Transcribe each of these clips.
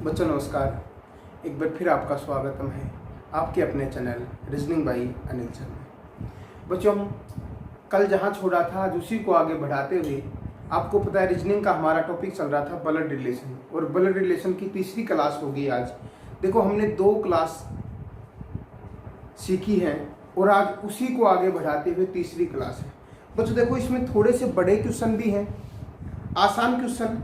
बच्चों नमस्कार। एक बार फिर आपका स्वागतम है आपके अपने channel reasoning by Anil sir में। बच्चों हम कल जहाँ छोड़ा था आज उसी को आगे बढ़ाते हुए आपको पता है रीजनिंग का हमारा टॉपिक चल रहा था ब्लड रिलेशन, और ब्लड रिलेशन की तीसरी क्लास होगी आज। देखो हमने 2 क्लास सीखी है और आज उसी को आगे बढ़ाते हुए तीसरी क्लास है। बच्चों देखो इसमें थोड़े से बड़े क्वेश्चन भी हैं, आसान क्वेश्चन,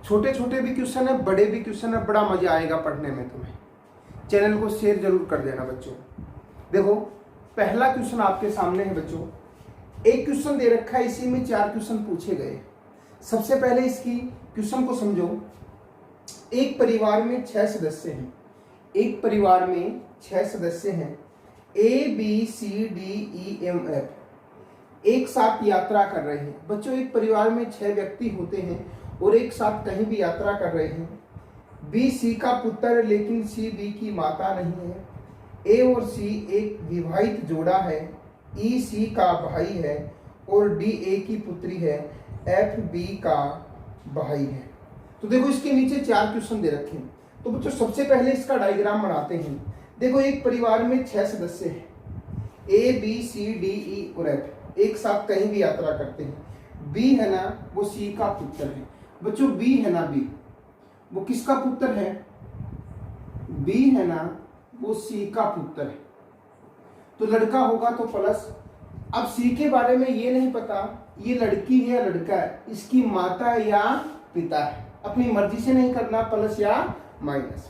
छोटे छोटे भी क्वेश्चन है, बड़े भी क्वेश्चन है। बड़ा मजा आएगा पढ़ने में तुम्हें। चैनल को शेयर जरूर कर देना बच्चों। देखो पहला क्वेश्चन आपके सामने है बच्चों। एक क्वेश्चन दे रखा है, इसी में 4 क्वेश्चन पूछे गए। सबसे पहले इसकी क्वेश्चन को समझो। एक परिवार में 6 सदस्य हैं। एक परिवार में 6 सदस्य हैं। ABCDEMF एक साथ यात्रा कर रहे हैं। बच्चों एक परिवार में 6 व्यक्ति होते हैं और एक साथ कहीं भी यात्रा कर रहे हैं। B C का पुत्र है लेकिन C B की माता नहीं है। A और C एक विवाहित जोड़ा है। E C का भाई है और D A की पुत्री है। F B का भाई है। तो देखो इसके नीचे 4 क्वेश्चन दे रखे हैं। तो बच्चों सबसे पहले इसका डायग्राम बनाते हैं। देखो एक परिवार में 6 सदस्य हैं। A B C D E और F एक साथ कहीं भी यात्रा करते हैं। B है ना वो C का पुत्र है। बच्चों B है ना, B वो किसका पुत्र है? B है ना वो C का पुत्र है। तो लड़का होगा तो प्लस। अब C के बारे में ये नहीं पता ये लड़की है या लड़का है, इसकी माता है या पिता है। अपनी मर्जी से नहीं करना, प्लस या माइनस।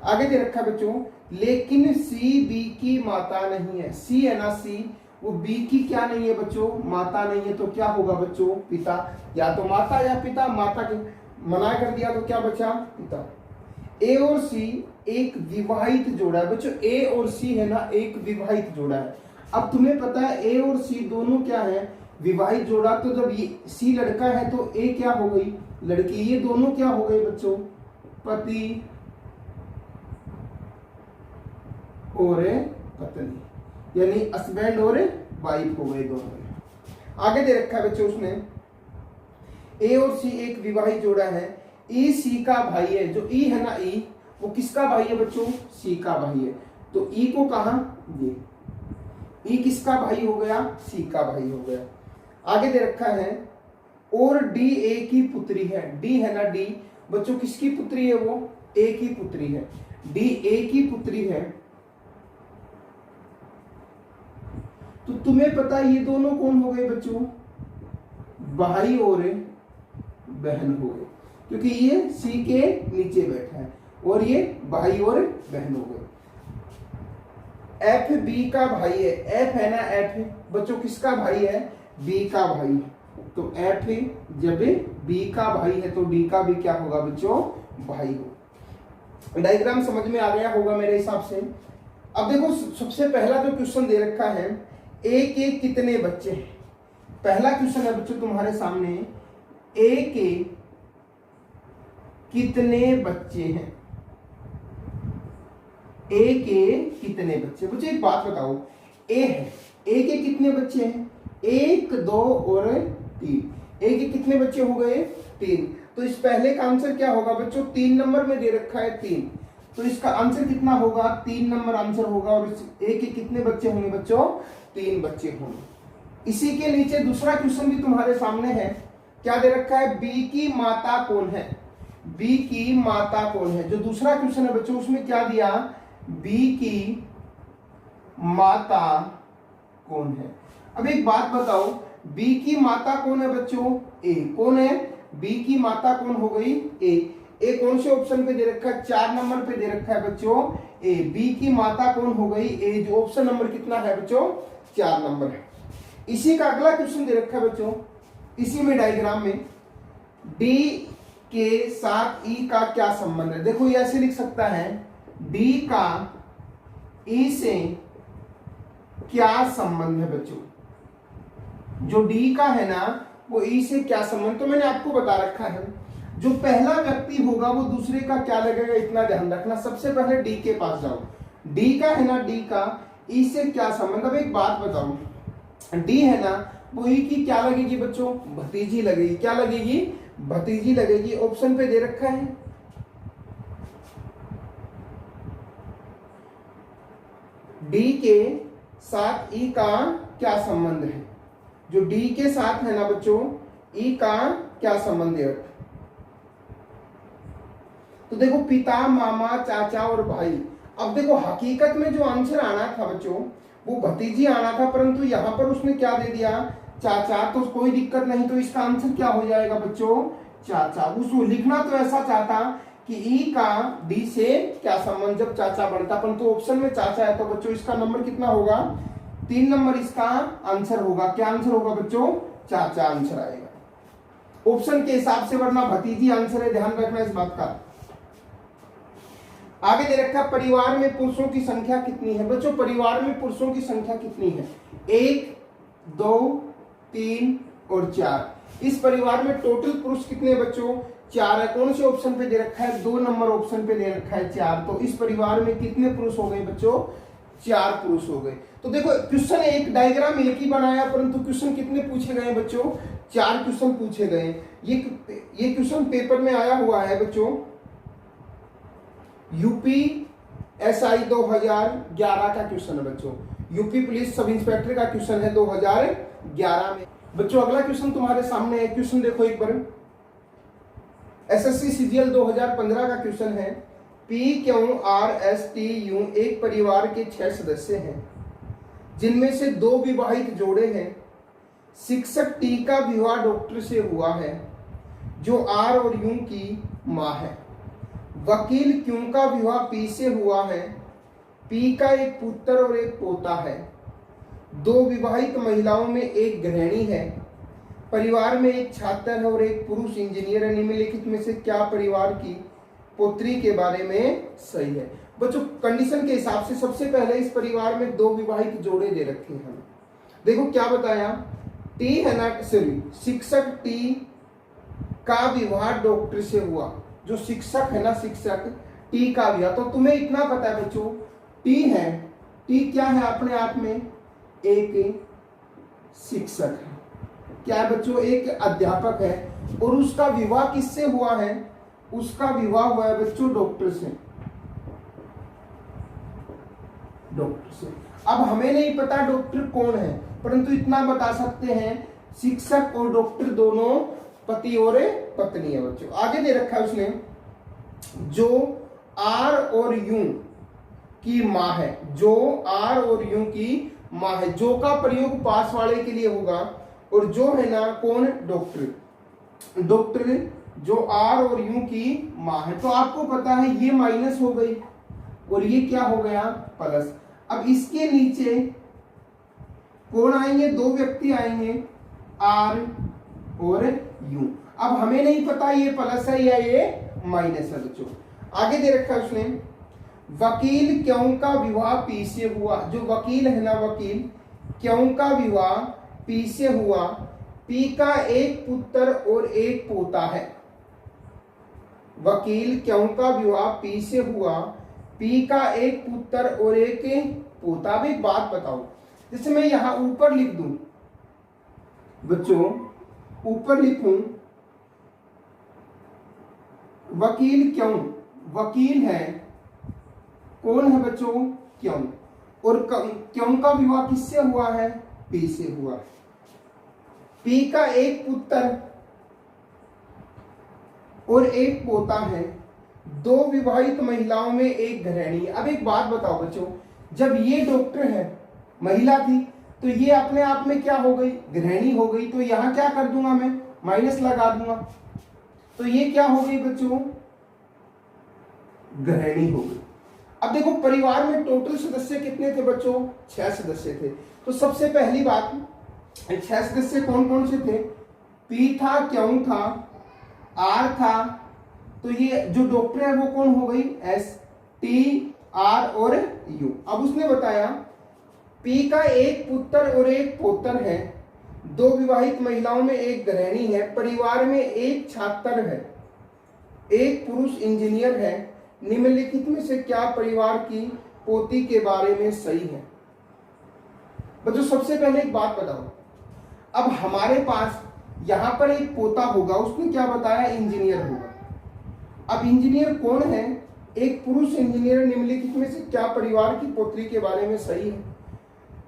आगे दे रखा है बच्चों, लेकिन C B की माता नहीं है। C है ना C वो B की क्या नहीं है बच्चों? माता नहीं है। तो क्या होगा बच्चों? पिता। या तो माता या पिता। माता के मना कर दिया तो क्या बचा? पिता। A और C एक विवाहित जोड़ा है। बच्चों A और C है ना एक विवाहित जोड़ा है। अब तुम्हें पता है A और C दोनों क्या है? विवाहित जोड़ा। तो जब ये C लड़का है तो A क्या हो गई? लड़की। ये दोनों क्या हो गए बच्चों? पति और पत्नी, यानी हस्बैंड और वाइफ हो गए दोनों। आगे दे रखा है बच्चों उसने A और C एक विवाहित जोड़ा है। E C का भाई है। जो E है ना E वो किसका भाई है बच्चों? C का भाई है। तो E को कहा? ये E किसका भाई हो गया? C का भाई हो गया। आगे दे रखा है और D A की पुत्री है। D है ना D बच्चों किसकी पुत्री है? वो A की पुत्री है। D A की पुत्री है। तो तुम्हें पता है ये दोनों कौन हो गए बच्चों? भाई और बहन हो गए, क्योंकि ये C के नीचे बैठा है और ये भाई और बहन हो गए। F B का भाई है। F है ना F बच्चों किसका भाई है? B का भाई। तो F जब B का भाई है तो D का भी क्या होगा बच्चों? भाई हो। डायग्राम समझ में आ गया होगा मेरे हिसाब से। अब देखो सबसे पहला जो क्वेश्चन दे रखा है A के कितने बच्चे हैं? पहला क्वेश्चन है बच्चों तुम्हारे सामने, A के कितने बच्चे हैं? A के कितने बच्चे? बच्चे एक बात बताओ, A है, A के कितने बच्चे हैं? 1 2 और 3। A के कितने बच्चे हो गए? 3। तो इस पहले का आंसर क्या होगा बच्चों? 3 नंबर में दे रखा है 3, तो इसका आंसर कितना होगा? 3 नंबर आंसर होगा। और इस A के कितने बच्चे होंगे बच्चों? 3 बच्चे होंगे। इसी के नीचे दूसरा क्वेश्चन भी तुम्हारे सामने है। क्या दे रखा है? B की माता कौन है? B की माता कौन है? जो दूसरा क्वेश्चन है बच्चों उसमें क्या दिया? B की माता कौन है? अब एक बात बताओ, B की माता कौन है बच्चों? A। कौन है? B की माता कौन हो गई? A। A कौन से ऑप्शन पे दे रखा है? 4 नंबर पे दे रखा है बच्चों A। B की माता कौन हो गई? A। जो ऑप्शन नंबर कितना है बच्चों? 4 नंबर है। इसी का अगला क्वेश्चन दे रखा है बच्चों, इसी में डायग्राम में D के साथ E का क्या संबंध है? देखो ये ऐसे लिख सकता है, D का E से क्या संबंध है बच्चों? जो D का है ना वो E से क्या संबंध? तो मैंने आपको बता रखा है, जो पहला व्यक्ति होगा वो दूसरे का क्या लगेगा, इतना ध्यान रखना। सबसे पहले D के पास जाओ। D का है ना, D का E से क्या संबंध? अब एक बात बताओ, D है ना वो E की क्या लगेगी बच्चों? भतीजी लगेगी। क्या लगेगी? भतीजी लगेगी। ऑप्शन पे दे रखा है डी के साथ ई का क्या संबंध है? जो डी के साथ है ना बच्चों, ई का क्या संबंध है? तो देखो पिता, मामा, चाचा और भाई। अब देखो हकीकत में जो आंसर आना था बच्चों वो भतीजी आना था, परंतु यहां पर उसने क्या दे दिया? चाचा। तो कोई दिक्कत नहीं, तो इसका आंसर क्या हो जाएगा बच्चों? चाचा। उसको लिखना तो ऐसा चाहता कि ई का डी से क्या संबंध जब चाचा बनता, परंतु ऑप्शन में चाचा है, तो बच्चों इसका नंबर कितना होगा? 3 नंबर इसका आंसर होगा। क्या आंसर होगा बच्चों? चाचा आंसर आएगा ऑप्शन के हिसाब से, वरना भतीजी आंसर है, ध्यान रखना इस बात का। आगे दे रखा परिवार में पुरुषों की संख्या कितनी है? बच्चों परिवार में पुरुषों की संख्या कितनी है? 1, 2, 3 और 4। इस परिवार में टोटल पुरुष कितने बच्चों? 4 है। कौन से ऑप्शन पे दे रखा है? 2 नंबर ऑप्शन पे दे रखा है 4। तो इस परिवार में कितने पुरुष हो गए बच्चों? 4 पुरुष हो गए। तो देखो क्वेश्चन एक डायग्राम एक ही बनाया, परंतु क्वेश्चन कितने पूछे गए बच्चों? 4 क्वेश्चन पूछे गए। ये क्वेश्चन पेपर में आया हुआ है बच्चों, यूपी एसआई 2011 का क्वेश्चन है बच्चों। यूपी पुलिस सब इंस्पेक्टर का क्वेश्चन है 2011 में। बच्चों अगला क्वेश्चन तुम्हारे सामने है, क्वेश्चन देखो एक बार। एसएससी सीजीएल 2015 का क्वेश्चन है, P Q R S T U एक परिवार के 6 सदस्य हैं, जिनमें से 2 विवाहित जोड़े हैं। शिक्षक टी का विवाह डॉक्टर से हुआ है, जो आर और यू की मां है। वकील क्यू का विवाह पी से हुआ है, पी का एक पुत्र और एक पोता है। 2 विवाहित महिलाओं में एक गृहिणी है। परिवार में एक छात्र है और एक पुरुष इंजीनियर है। निम्नलिखित में से क्या परिवार की पुत्री के बारे में सही है? बच्चों कंडीशन के हिसाब से सबसे पहले इस परिवार में 2 विवाहित जोड़े दे रखे हैं। देखो क्या बताया, टी है ना, सॉरी शिक्षक टी का विवाह डॉक्टर से हुआ। जो शिक्षक है ना, शिक्षक टी का विवाह, तो तुम्हें इतना पता है बच्चों टी है, टी क्या है अपने आप में? एक शिक्षक है। क्या है बच्चों? एक अध्यापक है। और उसका विवाह किससे हुआ है? उसका विवाह हुआ है बच्चों डॉक्टर से। डॉक्टर से। अब हमें नहीं पता डॉक्टर कौन है, परंतु इतना बता सकते हैं शिक्षक और डॉक्टर दोनों पति और पत्नी है बच्चों। आगे दे रखा है उसने, जो आर और यू की मां है। जो आर और यू की मां है। जो का प्रयोग पास वाले के लिए होगा, और जो है ना कौन? डॉक्टर। डॉक्टर जो आर और यू की मां है। तो आपको पता है ये माइनस हो गई और ये क्या हो गया? प्लस। अब इसके नीचे कौन आएंगे? 2 व्यक्ति आएंगे, आर और यू। अब हमें नहीं पता ये प्लस है या ये माइनस है बच्चों। आगे दे रखा है उसने, वकील क्यों का विवाह पी से हुआ। जो वकील है ना, वकील क्यों का विवाह पी से हुआ। पी का एक पुत्र और एक पोता है। वकील क्यों का विवाह पी से हुआ। पी का एक पुत्र और एक पोता। अब एक बात बताओ, जैसे मैं यहां ऊपर लिख दूं बच्चों, ऊपर लिखूं वकील क्यों। वकील है, कौन है बच्चों? क्यों। और क्यों का विवाह किससे हुआ है? पी से हुआ। पी का एक पुत्र और एक पोता है। 2 विवाहित महिलाओं में एक गृहिणी। अब एक बात बताओ बच्चों, जब ये डॉक्टर है, महिला थी, तो ये अपने आप में क्या हो गई? गृहिणी हो गई। तो यहां क्या कर दूंगा मैं? माइनस लगा दूंगा। तो ये क्या हो गई बच्चों? गृहिणी हो गई। अब देखो परिवार में टोटल सदस्य कितने थे बच्चों? 6 सदस्य थे। तो सबसे पहली बात, 6 सदस्य कौन कौन से थे? पी था, क्यों था, आर था। तो ये जो डॉक्टर है वो कौन हो गई? एस, टी, आर और यू। अब उसने बताया पी का एक पुत्र और एक पौत्र है। 2 विवाहित महिलाओं में एक गृहिणी है। परिवार में एक छात्र है, एक पुरुष इंजीनियर है। निम्नलिखित में से क्या परिवार की पोती के बारे में सही है? बच्चों सबसे पहले एक बात बताओ, अब हमारे पास यहां पर एक पोता होगा, उसने क्या बताया? इंजीनियर होगा। अब इंजीनियर कौन है? एक पुरुष इंजीनियर निम्नलिखित में से क्या परिवार की पुत्री के बारे में सही है?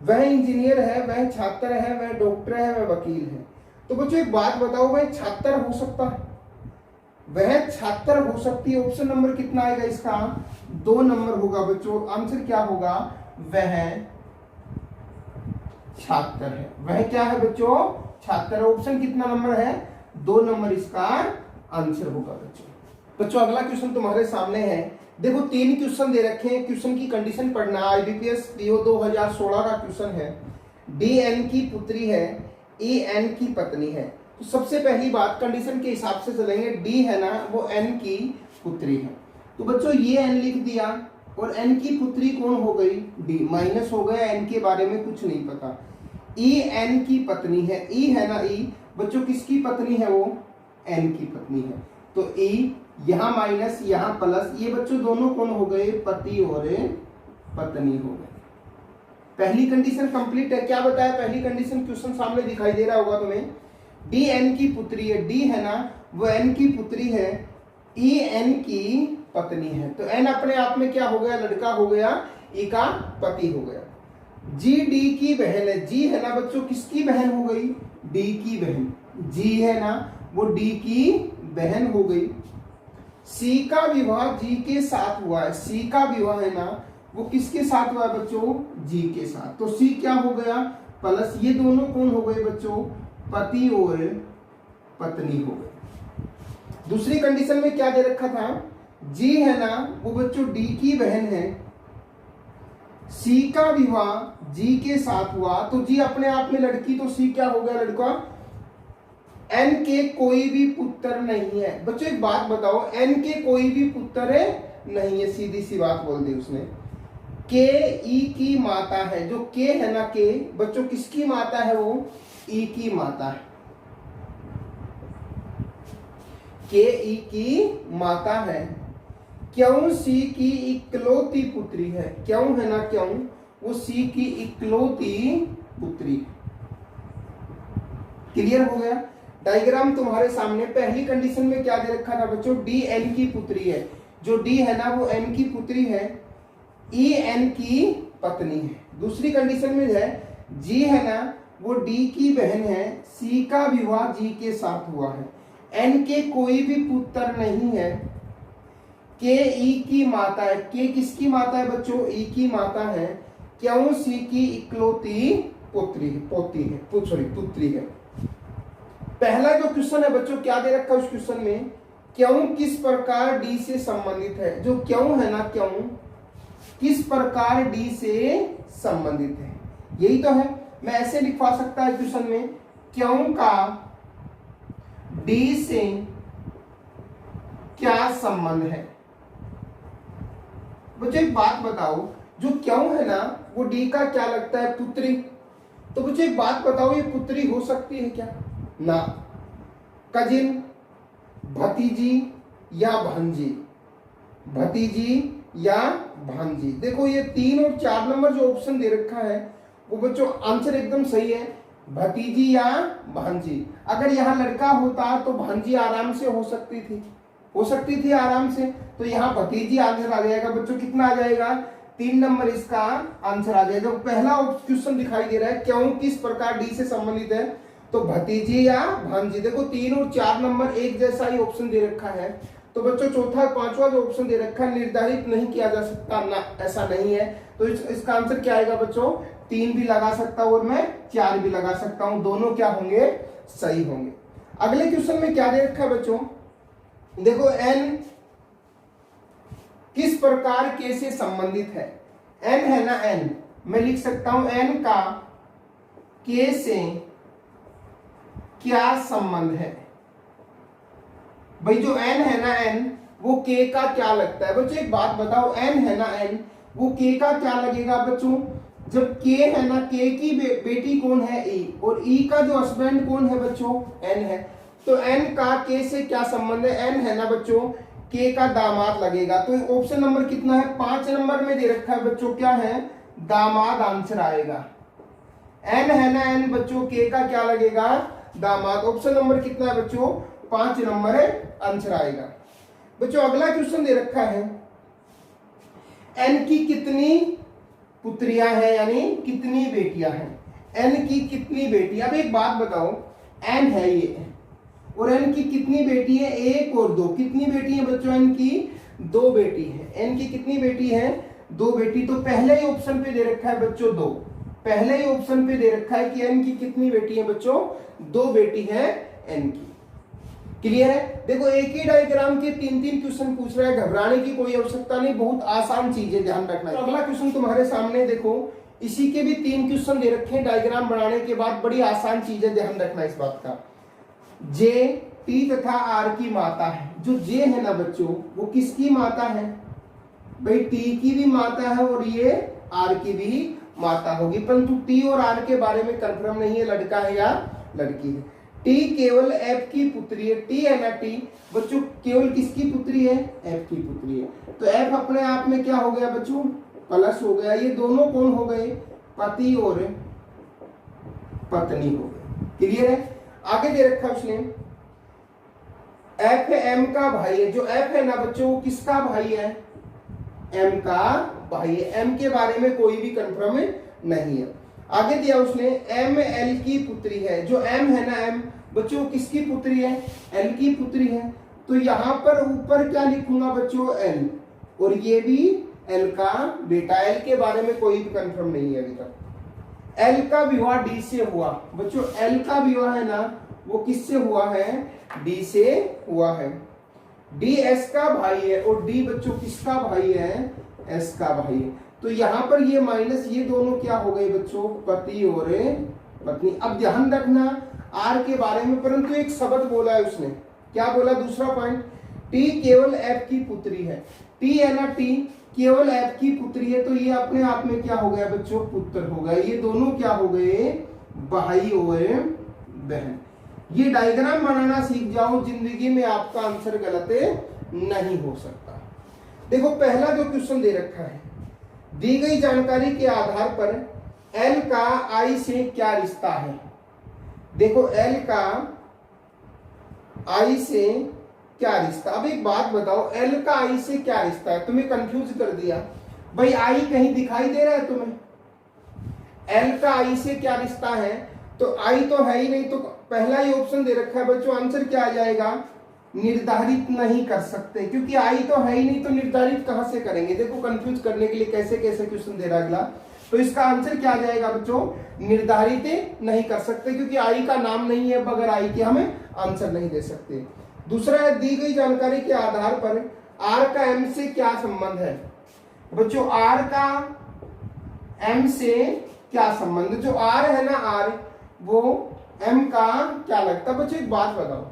वह इंजीनियर है, वह छात्र है, वह डॉक्टर है, वह वकील है। तो बच्चों एक बात बताओ, वह छात्र हो सकता है? वह छात्र हो सकती है। ऑप्शन नंबर कितना आएगा इसका? 2 नंबर होगा बच्चों। आंसर क्या होगा? वह छात्र है। वह क्या है बच्चों? छात्र। ऑप्शन कितना नंबर है? 2 नंबर इसका आंसर होगा बच्चों। बच्चों अगला क्वेश्चन तुम्हारे सामने है। देखो 3 क्वेश्चन दे रखे हैं, क्वेश्चन की कंडीशन पढ़ना। आईबीपीएस पीओ 2016 का क्वेश्चन है। डी एन की पुत्री है, ए एन की पत्नी है। तो सबसे पहली बात कंडीशन के हिसाब से चलेंगे। डी है ना, वो एन की पुत्री है। तो बच्चों ये एन लिख दिया और एन की पुत्री कौन हो गई? डी। माइनस हो गया, एन के बारे में कुछ नहीं पता। ई एन की पत्नी है। ई है ना, ई बच्चों किसकी पत्नी है? वो एन की पत्नी है। तो ई यहाँ माइनस यहाँ प्लस, ये बच्चों दोनों कौन हो गए? पति और पत्नी हो गए। पहली कंडीशन कंप्लीट है। क्या बताया पहली कंडीशन? क्वेश्चन सामने दिखाई दे रहा होगा तुम्हें। डी एन की पुत्री है। डी है ना, वो एन की पुत्री है। ई एन की पत्नी है। तो एन अपने आप में क्या हो गया? लड़का हो गया, ई का पति हो गया। जी डी की बहन है। जी है ना बच्चों, किसकी बहन हो गई? डी की बहन। जी है ना, वो डी की बहन हो गई। सी का विवाह जी के साथ हुआ है। सी का विवाह है ना, वो किसके साथ हुआ है बच्चों? जी के साथ। तो सी क्या हो गया? प्लस, ये दोनों कौन हो गए बच्चों? पति और पत्नी हो गए। दूसरी कंडीशन में क्या दे रखा था? जी है ना, वो बच्चों डी की बहन है। सी का विवाह जी के साथ हुआ, तो जी अपने आप में लड़की, तो सी क्या हो गया? लड़का। एन के कोई भी पुत्र नहीं है। बच्चों एक बात बताओ, एन के कोई भी पुत्र है नहीं है, सीधी सी बात बोल दी उसने। के ई की माता है। जो के है ना, के बच्चों किसकी माता है? वो ई की माता है। के ई की माता है। क्यों सी की इकलौती पुत्री है। क्यों है ना, क्यों वो सी की इकलौती पुत्री। क्लियर हो गया? डायग्राम तुम्हारे सामने। पहली कंडीशन में क्या दे रखा था बच्चों? डी एन की पुत्री है। जो डी है ना, वो एन की पुत्री है। ई एन की पत्नी है। दूसरी कंडीशन में है, जी है ना, वो डी की बहन है। सी का विवाह जी के साथ हुआ है। एन के कोई भी पुत्र नहीं है। के ई की माता है। के किसकी माता है बच्चों? ई की माता है। क्यों सी की इकलौती पुत्री है, पोती है, पुत्री है। पहला जो क्वेश्चन है बच्चों, क्या दे रखा है उस क्वेश्चन में? क्यों किस प्रकार डी से संबंधित है। जो क्यों है ना, क्यों किस प्रकार डी से संबंधित है, यही तो है। मैं ऐसे लिखवा सकता है क्वेश्चन में, क्यों का डी से क्या संबंध है। बच्चों एक बात बताओ, जो क्यों है ना, वो डी का क्या लगता है? पुत्री। तो बच्चों एक बात बताओ, ये पुत्री हो सकती है क्या? ना। कजिन, भतीजी या भांजी। भतीजी या भांजी। देखो ये 3 और 4 नंबर जो ऑप्शन दे रखा है, वो बच्चों आंसर एकदम सही है। भतीजी या भांजी। अगर यहाँ लड़का होता तो भांजी आराम से हो सकती थी आराम से। तो यहाँ भतीजी आंसर आ जाएगा बच्चों। कितना आ जाएगा? 3 नंबर इसका आंसर आ जाएगा। पहला क्वेश्चन दिखाई दे रहा है, क्यों किस प्रकार डी से संबंधित है, तो भतीजी या भांजी। देखो 3 और 4 नंबर एक जैसा ही ऑप्शन दे रखा है। तो बच्चों चौथा 5वां जो ऑप्शन दे रखा है, निर्धारित नहीं किया जा सकता ना, ऐसा नहीं है। तो इसका आंसर क्या आएगा बच्चों? 3 भी लगा सकता हूं और मैं 4 भी लगा सकता हूं। दोनों क्या होंगे? सही होंगे। अगले क्वेश्चन में क्या दे रखा है बच्चों? देखो एन किस प्रकार के से संबंधित है। एन है ना, एन मैं लिख सकता हूं एन का के से क्या संबंध है। भाई जो एन है ना, एन वो के का क्या लगता है। बच्चों एक बात बताओ, एन है ना, एन वो के का क्या लगेगा बच्चों? जब के है ना, के की बेटी कौन है? ई। और ई का जो हस्बैंड कौन है बच्चों? एन है। तो एन का के से क्या संबंध है? एन है ना बच्चों, के का दामाद लगेगा। तो ऑप्शन नंबर कितना है? 5 नंबर में दे रखा है बच्चों, क्या है? दामाद आंसर आएगा। एन है ना, एन बच्चों के का क्या लगेगा? दामाद। ऑप्शन नंबर कितना है बच्चों? 5 नंबर आंसर आएगा। बच्चों अगला क्वेश्चन दे रखा है, एन की कितनी पुत्रियां हैं, यानी कितनी बेटियां हैं, एन की कितनी बेटियां। अब एक बात बताओ, एन है ये और एन की कितनी बेटी है, एक और दो। कितनी बेटी है बच्चों, एन की दो बेटी है। एन की कितनी बेटी है, दो बेटी। तो पहले ही ऑप्शन पे दे रखा है बच्चों दो, पहले ही ऑप्शन पे दे रखा है कि एन की कितनी बेटी है बच्चों, दो बेटी है एन की। क्लियर है। देखो एक ही डायग्राम के तीन तीन क्वेश्चन पूछ रहा है, घबराने की कोई आवश्यकता नहीं, बहुत आसान चीज है, ध्यान रखना है। तो अगला क्वेश्चन तुम्हारे सामने देखो, इसी के भी तीन क्वेश्चन दे रखे हैं डायग्राम बनाने के बाद, बड़ी आसान चीज है, ध्यान रखना इस बात का। जे टी तथा आर की माता है। जो जे है ना बच्चों, वो किसकी माता है भाई, टी की भी माता है और ये आर की भी माता होगी, परंतु टी और आर के बारे में कंफर्म नहीं है, लड़का है या लड़की है। टी केवल एफ की पुत्री है, टी है ना टी बच्चों, केवल किसकी पुत्री है, एफ की पुत्री है। तो एफ अपने आप में क्या हो गया बच्चों, प्लस हो गया। ये दोनों कौन हो गए, पति और पत्नी हो गए। क्लियर है। आगे दे रखा उसने, एफ एम का भाई है। जो एफ है ना बच्चों, वो किसका भाई है, एम का भाई है। एम के बारे में कोई भी कंफर्म नहीं है। आगे दिया उसने, एम एल की पुत्री है। जो एम है ना, एम बच्चों किसकी पुत्री है, एल की पुत्री है। तो यहां पर ऊपर क्या लिखूंगा बच्चों, एल, और ये भी एल का बेटा। एल के बारे में कोई भी कंफर्म नहीं है अभी तक। एल का विवाह डी से हुआ बच्चों, एल का विवाह है ना, वो किससे हुआ है, डी से हुआ है। डी एस का भाई है और डी बच्चों किसका भाई है, एस का भाई है। तो यहां पर ये माइनस, ये दोनों क्या हो गए बच्चों, पति और पत्नी। अब ध्यान रखना आर के बारे में, परंतु एक शब्द बोला है उसने, क्या बोला, दूसरा पॉइंट, टी केवल एफ की पुत्री है। टी है ना, टी केवल एफ की पुत्री है, तो ये अपने आप में क्या हो गया बच्चों, पुत्र हो गया। ये दोनों क्या हो गए, भाई और बहन। ये डायग्राम बनाना सीख जाओ, जिंदगी में आपका आंसर गलत नहीं हो सकता। देखो पहला जो क्वेश्चन दे रखा है, दी गई जानकारी के आधार पर एल का आई से क्या रिश्ता है। देखो एल का आई से क्या रिश्ता। अब एक बात बताओ, एल का आई से क्या रिश्ता है, तुम्हें कंफ्यूज कर दिया भाई, आई कहीं दिखाई दे रहा है तुम्हें, एल का आई से क्या रिश्ता है, तो आई तो है ही नहीं, तो पहला ही ऑप्शन दे रखा है बच्चों, आंसर क्या आ जाएगा, निर्धारित नहीं कर सकते, क्योंकि आई तो है ही नहीं, तो निर्धारित कहां से करेंगे। देखो कंफ्यूज करने के लिए कैसे कैसे क्वेश्चन दे रहा अगला, तो इसका आंसर क्या आ जाएगा बच्चों, निर्धारित नहीं कर सकते, क्योंकि आई का नाम नहीं है, बगैर आई के हमें आंसर नहीं दे सकते। दूसरा है, दी गई जानकारी के आधार पर आर का एम से क्या संबंध है। बच्चों आर का एम से क्या संबंध, जो आर है ना, आर वो एम का क्या लगता है। बच्चों एक बात बताओ,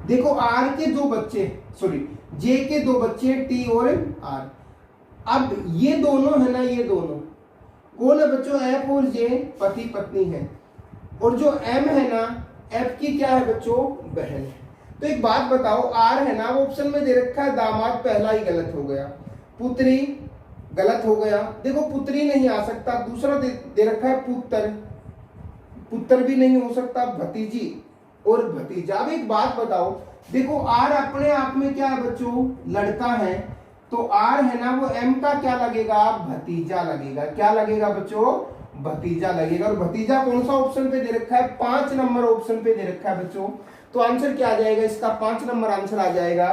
देखो आर के दो बच्चे, सॉरी जे के दो बच्चे टी और आर। अब ये दोनों है ना, ये दोनों कौन है बच्चों, एफ और जे पति पत्नी है, और जो एम है ना, एफ की क्या है बच्चों, बहन है। तो एक बात बताओ, आर है ना, वो ऑप्शन में दे रखा है दामाद, पहला ही गलत हो गया, पुत्री गलत हो गया। देखो पुत्री नहीं आ सकता, दूसरा दे रखा है पुत्र, पुत्र भी नहीं हो सकता, भतीजी और भतीजा। अब एक बात बताओ, देखो आर अपने आप में क्या है बच्चों, लड़का है, तो आर है ना, वो एम का क्या लगेगा, भतीजा लगेगा। क्या लगेगा बच्चों, भतीजा लगेगा। और भतीजा कौन सा ऑप्शन पे दे रखा है, 5 नंबर ऑप्शन पे दे रखा है बच्चों। तो आंसर क्या आ जाएगा इसका, 5 नंबर आंसर आ जाएगा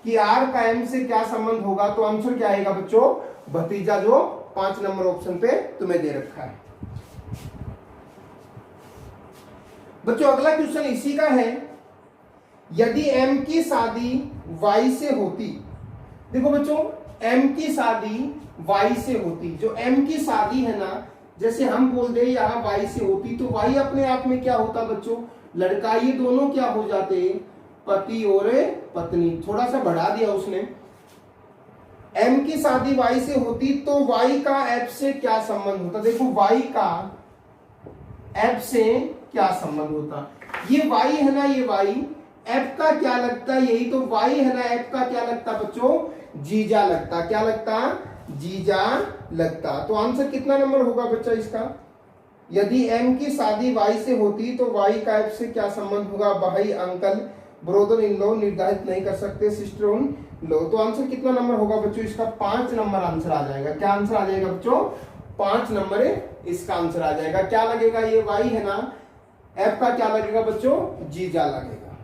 कि आर का एम से क्या संबंध होगा। तो आंसर क्या आएगा बच्चों, भतीजा, जो 5 नंबर ऑप्शन पे तुम्हें दे रखा है। बच्चों अगला क्वेश्चन इसी का है, यदि एम की शादी वाई से होती। देखो बच्चों एम की शादी वाई से होती, जो एम की शादी है ना, जैसे हम बोल दे यहाँ वाई से होती, तो वाई अपने आप में क्या होता बच्चों, लड़का। ये दोनों क्या हो जाते, पति और पत्नी। थोड़ा सा बढ़ा दिया उसने, एम की शादी वाई से होती तो वाई का एफ से क्या संबंध होता। देखो वाई का एफ से क्या संबंध होता, ये वाई है ना, ये वाई, एफ का क्या लगता है, यही तो वाई है ना, एफ का क्या लगता बच्चों, जीजा लगता। क्या लगता, जीजा लगता। तो आंसर कितना नंबर होगा बच्चा इसका, यदि एम की शादी वाई से होती तो वाई का एफ से क्या संबंध होगा, भाई अंकल, ब्रदर इन लॉ निर्धारित नहीं कर सकते, सिस्टर इन लॉ। तो आंसर कितना नंबर होगा बच्चों इसका? 5 नंबर आंसर आ जाएगा। क्या आंसर आ जाएगा बच्चों? 5 नंबर इसका आंसर आ जाएगा। क्या लगेगा? ये वाई है ना, एफ का क्या लगेगा बच्चों? जीजा लगेगा।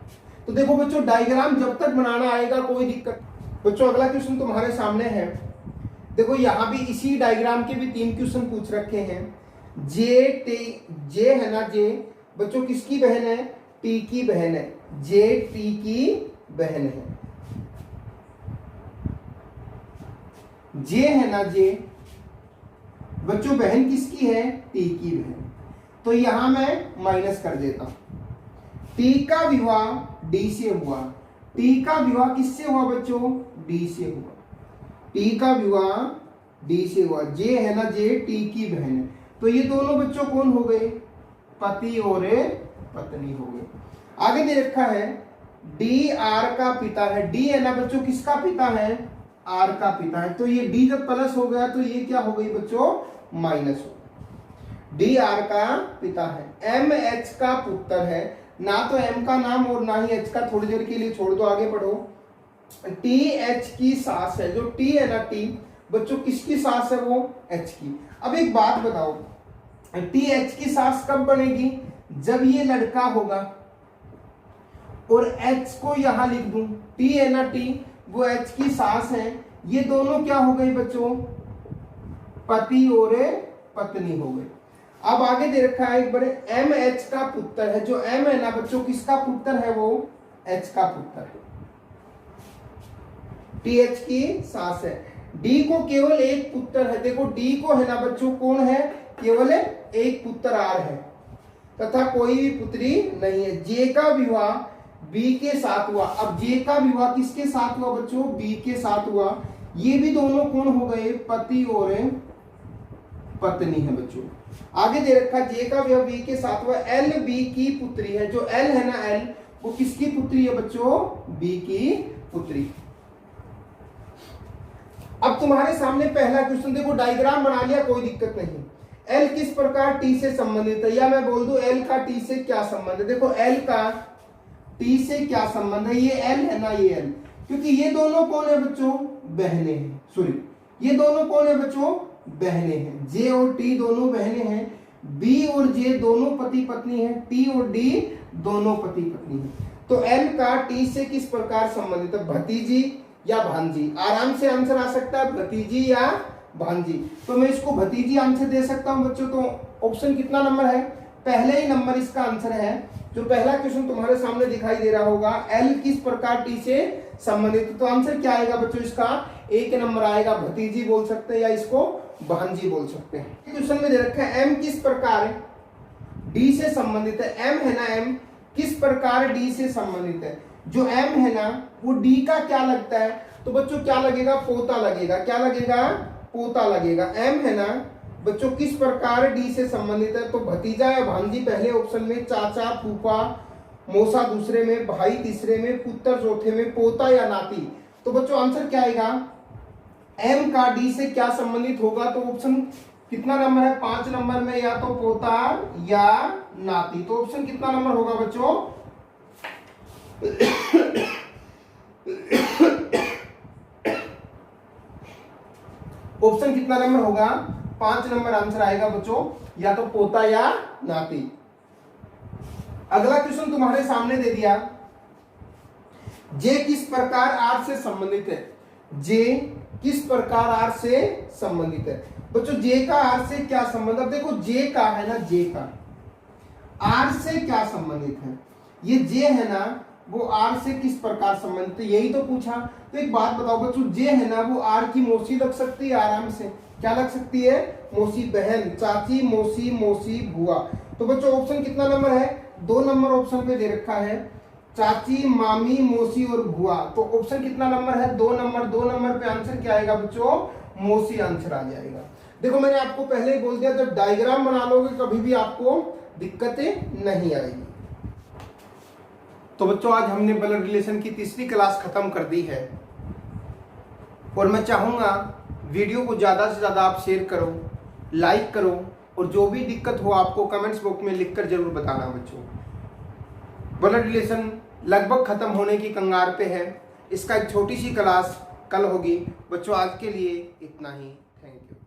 तो देखो बच्चों डायग्राम जब तक बनाना आएगा कोई दिक्कत। बच्चों अगला क्वेश्चन तुम्हारे सामने है। देखो यहाँ भी इसी डायग्राम के भी 3 क्वेश्चन पूछ रखे हैं। जे है ना, जे बच्चों किसकी बहन है? टी की बहन है। जे टी की बहन है। जे है ना, जे बच्चों बहन किसकी है? टी की बहन। तो यहां मैं माइनस कर देता हूं। टी का विवाह डी से हुआ। टी का विवाह किससे हुआ बच्चों? डी से हुआ। टी का विवाह डी से हुआ। जे है ना, जे टी की बहन है। तो ये दोनों बच्चों कौन हो गए? पति और पत्नी हो गए। आगे दे रखा है डी आर का पिता है। डी है ना बच्चों किसका पिता है? आर का पिता है। तो ये डी जब प्लस हो गया तो ये क्या हो गई बच्चों? माइनस हो गई। डी आर का पिता है। एम एच का पुत्र है। ना तो एम का नाम और ना ही एच का, थोड़ी देर के लिए छोड़ दो, आगे पढ़ो। टी एच की सास है। जो टी है ना, टी बच्चों किसकी सास है? वो एच की। अब एक बात बताओ, टी एच की सास कब बनेगी? जब ये लड़का होगा और एच को यहां लिख दूं। टी है ना, टी वो एच की सास है। ये दोनों क्या हो गई बच्चों? पति और पत्नी हो गए। अब आगे दे रखा है एक बड़े एम एच का पुत्र है। जो एम है ना बच्चों किसका पुत्र है? वो एच का पुत्र है। टी एच की सास है। डी को केवल एक पुत्र है। देखो डी को है ना बच्चों कौन है? केवल एक पुत्र आर है तथा कोई भी पुत्री नहीं है। जे का विवाह बी के साथ हुआ। अब जे का विवाह किसके साथ हुआ बच्चों? बी के साथ हुआ। ये भी दोनों कौन हो गए? पति और पत्नी है बच्चों। आगे दे रखा जे का विवाह बी के साथ हुआ। एल बी की पुत्री है। जो एल है ना, एल वो किसकी पुत्री है बच्चों? बी की पुत्री। अब तुम्हारे सामने पहला क्वेश्चन देखो, डायग्राम बना लिया कोई दिक्कत नहीं। एल किस प्रकार टी से संबंधित है? या मैं बोल दूं एल का टी से क्या संबंध है? देखो एल का टी से क्या संबंध है? ये एल है ना, ये एल, क्योंकि ये दोनों कौन है बच्चों? बहने हैं। सॉरी, ये दोनों कौन है बच्चों? बहने हैं। जे और टी दोनों बहने हैं। बी और जे दोनों पति पत्नी हैं। टी और डी दोनों पति पत्नी हैं। तो एल का टी से किस प्रकार संबंधित है? भतीजी या भांजी? आराम से आंसर आ सकता है भतीजी या भांजी। तो मैं इसको भतीजी आंसर दे सकता हूं बच्चों। तो ऑप्शन कितना नंबर है? पहले ही नंबर इसका आंसर है। जो पहला क्वेश्चन तुम्हारे सामने दिखाई दे रहा होगा, एल किस प्रकार टी से संबंधित, तो आंसर क्या आएगा बच्चों इसका? एक नंबर आएगा। भतीजी बोल सकते हैं या इसको भांजी बोल सकते हैं। क्वेश्चन में दे रखा है एम किस प्रकार डी से संबंधित है। एम है ना, एम किस प्रकार डी से संबंधित है? जो एम है ना वो डी का क्या लगता है? तो बच्चों क्या लगेगा? पोता लगेगा। क्या लगेगा? पोता लगेगा। एम है ना बच्चों किस प्रकार डी से संबंधित है? तो भतीजा या भांजी पहले ऑप्शन में, चाचा फूफा मौसा दूसरे में, भाई तीसरे में, पुत्र चौथे में, पोता या नाती। तो बच्चों आंसर क्या आएगा? एम का डी से क्या संबंधित होगा? तो ऑप्शन कितना नंबर है? 5 नंबर में, या तो पोता या नाती। तो ऑप्शन कितना नंबर होगा बच्चों? ऑप्शन कितना नंबर होगा? 5 नंबर आंसर आएगा बच्चों, या तो पोता या नाती। अगला क्वेश्चन तुम्हारे सामने दे दिया, जे किस प्रकार आर से संबंधित है? जे किस प्रकार आर से संबंधित है? बच्चों जे का आर से क्या संबंध? अब देखो जे का है ना, जे का आर से क्या संबंधित है? ये जे है ना वो आर से किस प्रकार संबंधित है, यही तो पूछा। तो एक बात बताओ बच्चों, जे है ना वो आर की मौसी लग सकती है आराम से। क्या लग सकती है? मौसी, बहन, चाची, मौसी, मौसी, बुआ। तो बच्चों ऑप्शन कितना नंबर है? 2 नंबर ऑप्शन पे दे रखा है, चाची, मामी, मौसी और बुआ। तो ऑप्शन कितना नंबर है? 2 नंबर। 2 नंबर पे आंसर क्या आएगा बच्चों? मौसी आंसर आ जाएगा। देखो मैंने आपको पहले ही बोल दिया, जब डायग्राम बना लोगे कभी भी आपको दिक्कतें नहीं आएगी। तो बच्चों आज हमने ब्लड रिलेशन की तीसरी क्लास खत्म कर दी है, और मैं चाहूंगा वीडियो को ज्यादा से ज्यादा आप शेयर करो, लाइक करो, और जो भी दिक्कत हो आपको कमेंट्स बॉक्स में लिखकर जरूर बताना बच्चों। ब्लड रिलेशन लगभग खत्म होने की कगार पे है। इसका एक छोटी सी क्लास कल होगी। बच्चों आज के लिए इतना ही। Thank you.